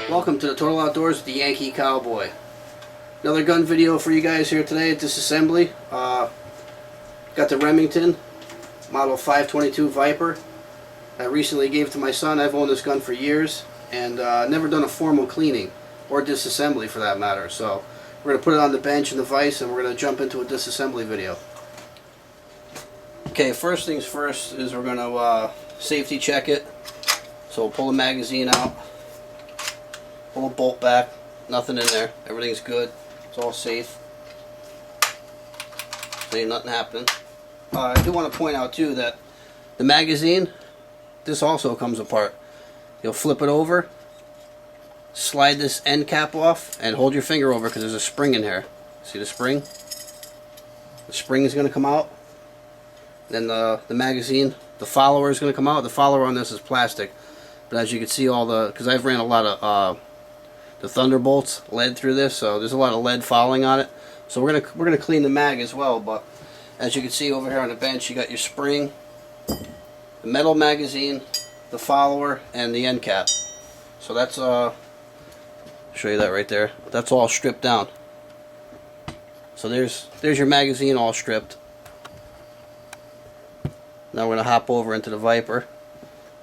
Welcome to the Total Outdoors with the Yankee Cowboy. Another gun video for you guys here today at disassembly. Got the Remington model 522 Viper. I recently gave it to my son. I've owned this gun for years and never done a formal cleaning or disassembly for that matter. So we're going to put it on the bench in the vise and we're going to jump into a disassembly video. Okay, first things first is we're going to safety check it. So we'll pull the magazine out. Pull the bolt back, nothing in there, everything's good, it's all safe, there ain't nothing happening. I do want to point out too that the magazine, this also comes apart. You'll flip it over, slide this end cap off, and hold your finger over because there's a spring in here. See the spring? The spring is going to come out, then the magazine, the follower is going to come out. The follower on this is plastic, but as you can see because I've ran a lot of the Thunderbolts lead through this, so there's a lot of lead fouling on it. So we're gonna clean the mag as well. But as you can see over here on the bench, you got your spring, the metal magazine, the follower, and the end cap. So that's show you that right there. That's all stripped down. So there's your magazine all stripped. Now we're gonna hop over into the Viper.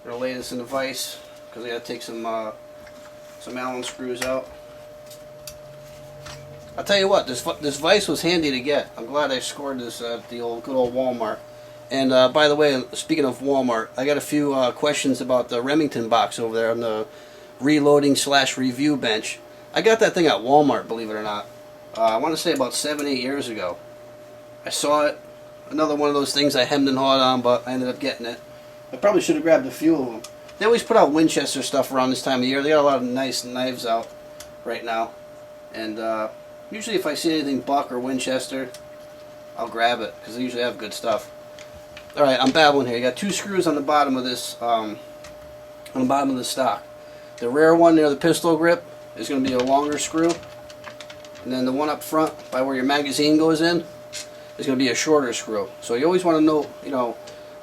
We're gonna lay this in the vise because we gotta take some Allen screws out. I'll tell you what, this vise was handy to get. I'm glad I scored this at the good old Walmart. And by the way, speaking of Walmart, I got a few questions about the Remington box over there on the reloading/review bench. I got that thing at Walmart, believe it or not. I want to say about 7-8 years ago. I saw it. Another one of those things I hemmed and hawed on, but I ended up getting it. I probably should have grabbed a few of them. They always put out Winchester stuff around this time of year. They got a lot of nice knives out right now. And usually if I see anything Buck or Winchester, I'll grab it because they usually have good stuff. Alright, I'm babbling here. You got two screws on the bottom of this, on the bottom of the stock. The rear one near the pistol grip is going to be a longer screw. And then the one up front by where your magazine goes in is going to be a shorter screw. So you always want to know,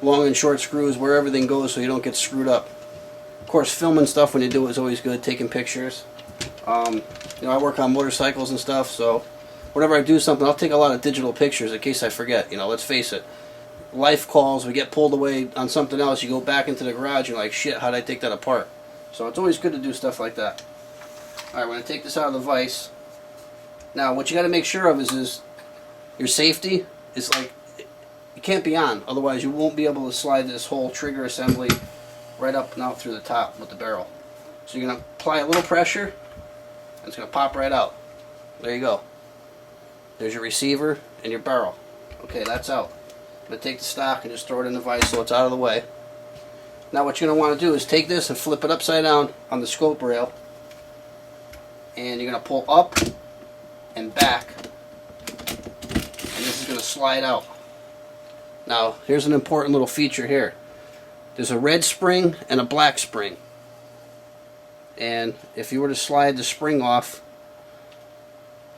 long and short screws, where everything goes so you don't get screwed up. Of course, filming stuff when you do it is always good, taking pictures. I work on motorcycles and stuff, so whenever I do something, I'll take a lot of digital pictures in case I forget. Let's face it, life calls, we get pulled away on something else, you go back into the garage, you're like, shit, how did I take that apart? So it's always good to do stuff like that. Alright, we're going to take this out of the vise. Now, what you got to make sure of is your safety is it can't be on, otherwise you won't be able to slide this whole trigger assembly right up and out through the top with the barrel. So you're going to apply a little pressure and it's going to pop right out. There you go. There's your receiver and your barrel. Okay, that's out. I'm going to take the stock and just throw it in the vise so it's out of the way. Now what you're going to want to do is take this and flip it upside down on the scope rail, and you're going to pull up and back, and this is going to slide out. Now here's an important little feature here. There's a red spring and a black spring, and if you were to slide the spring off,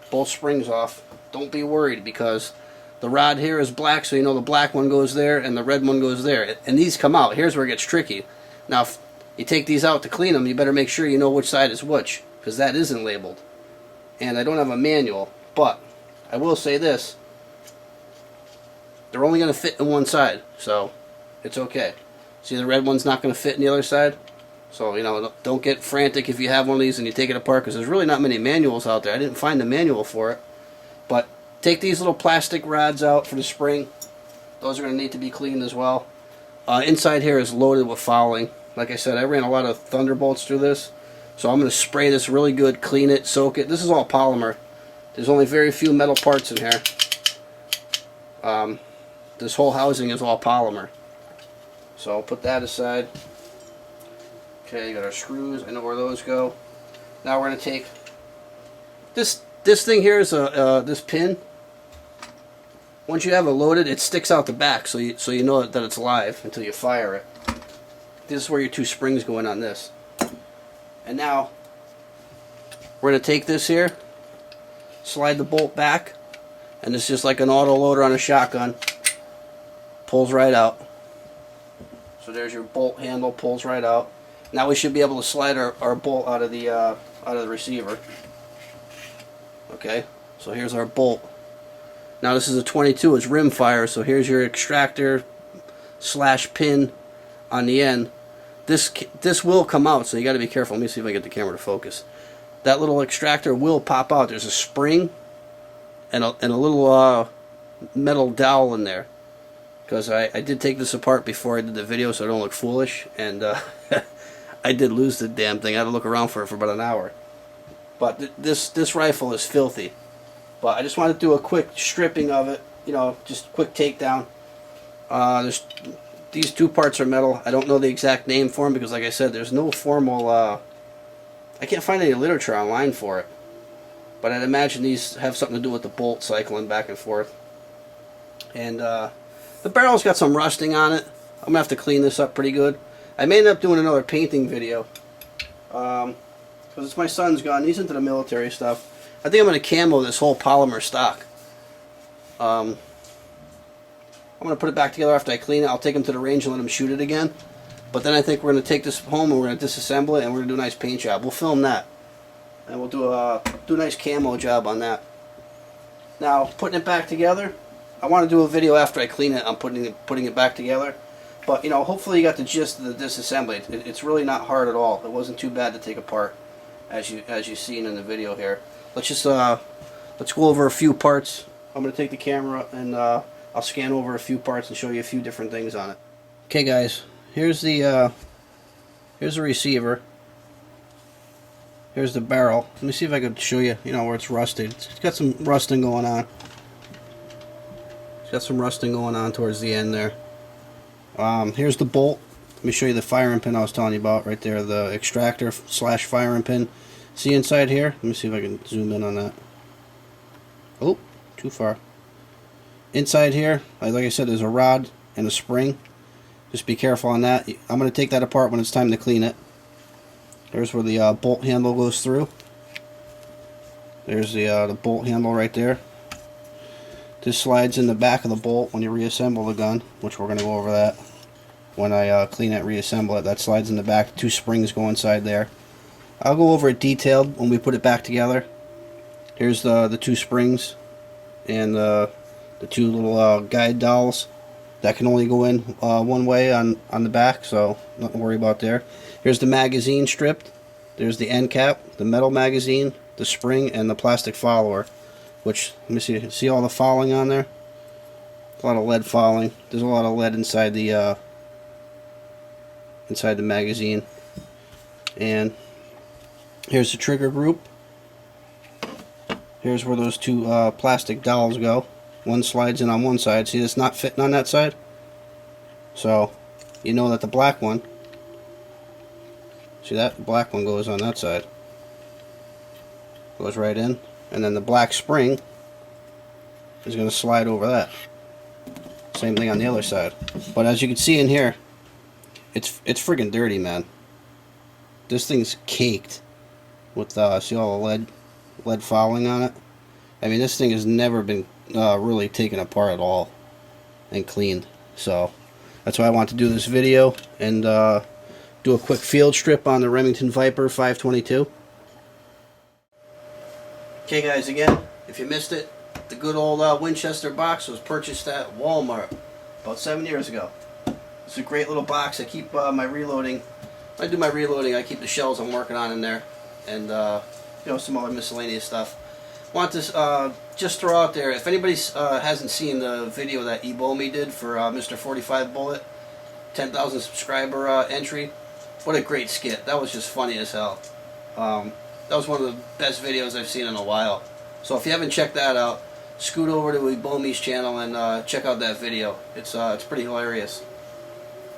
both springs off, don't be worried because the rod here is black, so the black one goes there and the red one goes there, and these come out. Here's where it gets tricky. Now if you take these out to clean them, you better make sure you know which side is which, because that isn't labeled. And I don't have a manual, but I will say this, they're only going to fit in one side, so it's okay. See, the red one's not going to fit in the other side, so don't get frantic if you have one of these and you take it apart, because there's really not many manuals out there. I didn't find the manual for it. But take these little plastic rods out for the spring. Those are going to need to be cleaned as well. Inside here is loaded with fouling. Like I said, I ran a lot of Thunderbolts through this, so I'm going to spray this really good, clean it, soak it. This is all polymer. There's only very few metal parts in here. This whole housing is all polymer. So I'll put that aside. Okay, got our screws. I know where those go. Now we're going to take this thing here is this pin. Once you have it loaded, it sticks out the back, so you know that it's live until you fire it. This is where your two springs go in on this. And now we're going to take this here, slide the bolt back, and it's just like an auto loader on a shotgun. Pulls right out. So there's your bolt handle, pulls right out. Now we should be able to slide our bolt out of the receiver. Okay, so here's our bolt. Now this is a 22, it's rim fire, so here's your extractor / pin on the end. This will come out, so you got to be careful. Let me see if I get the camera to focus. That little extractor will pop out. There's a spring and a little metal dowel in there, because I did take this apart before I did the video, so I don't look foolish, and I did lose the damn thing. I had to look around for it for about an hour. But this rifle is filthy. But I just wanted to do a quick stripping of it, you know, just a quick takedown. These two parts are metal. I don't know the exact name for them because, like I said, there's no formal, I can't find any literature online for it. But I'd imagine these have something to do with the bolt cycling back and forth. And the barrel's got some rusting on it. I'm going to have to clean this up pretty good. I may end up doing another painting video. Because it's my son's gun. He's into the military stuff. I think I'm going to camo this whole polymer stock. I'm going to put it back together after I clean it. I'll take him to the range and let him shoot it again. But then I think we're going to take this home and we're going to disassemble it and we're going to do a nice paint job. We'll film that. And we'll do a nice camo job on that. Now, putting it back together, I want to do a video after I clean it on putting it back together. But, you know, hopefully you got the gist of the disassembly. It's really not hard at all. It wasn't too bad to take apart, as you've seen in the video here. Let's just let's go over a few parts. I'm going to take the camera and I'll scan over a few parts and show you a few different things on it. Okay, guys, here's the receiver. Here's the barrel. Let me see if I can show you, you know, where it's rusted. It's got some rusting going on. It's got some rusting going on towards the end there. Here's the bolt. Let me show you the firing pin I was telling you about right there. The extractor / firing pin. See inside here? Let me see if I can zoom in on that. Oh, too far. Inside here, like I said, there's a rod and a spring. Just be careful on that. I'm going to take that apart when it's time to clean it. There's where the bolt handle goes through. There's the bolt handle right there. This slides in the back of the bolt when you reassemble the gun, which we're going to go over that when I clean it, reassemble it. That slides in the back. 2 springs go inside there. I'll go over it detailed when we put it back together. Here's the 2 springs and the 2 little guide dowels that can only go in one way on the back, so nothing to worry about there. Here's the magazine stripped. There's the end cap, the metal magazine, the spring, and the plastic follower. Which, let me see all the fouling on there? A lot of lead fouling. There's a lot of lead inside the magazine. And here's the trigger group. Here's where those 2 plastic dowels go. One slides in on one side. See, it's not fitting on that side. So, you know that the black one, see that? The black one goes on that side. Goes right in. And then the black spring is going to slide over that. Same thing on the other side. But as you can see in here, it's friggin' dirty, man. This thing's caked with see all the lead fouling on it. I mean, this thing has never been really taken apart at all and cleaned. So that's why I want to do this video and do a quick field strip on the Remington Viper 522. Okay, guys, again, if you missed it, the good old Winchester box was purchased at Walmart about 7 years ago. It's a great little box. I keep my reloading. When I do my reloading, I keep the shells I'm working on in there, and you know, some other miscellaneous stuff. Want to just throw out there, if anybody hasn't seen the video that Ebomi did for Mr. 45 Bullet, 10,000 subscriber entry, what a great skit. That was just funny as hell. That was one of the best videos I've seen in a while. So if you haven't checked that out, scoot over to Ebomi's channel and check out that video. It's pretty hilarious.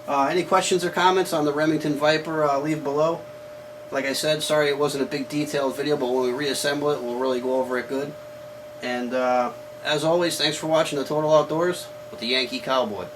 Any questions or comments on the Remington Viper, leave below. Like I said, sorry it wasn't a big detailed video, but when we reassemble it, we'll really go over it good. And as always, thanks for watching The Total Outdoors with the Yankee Cowboy.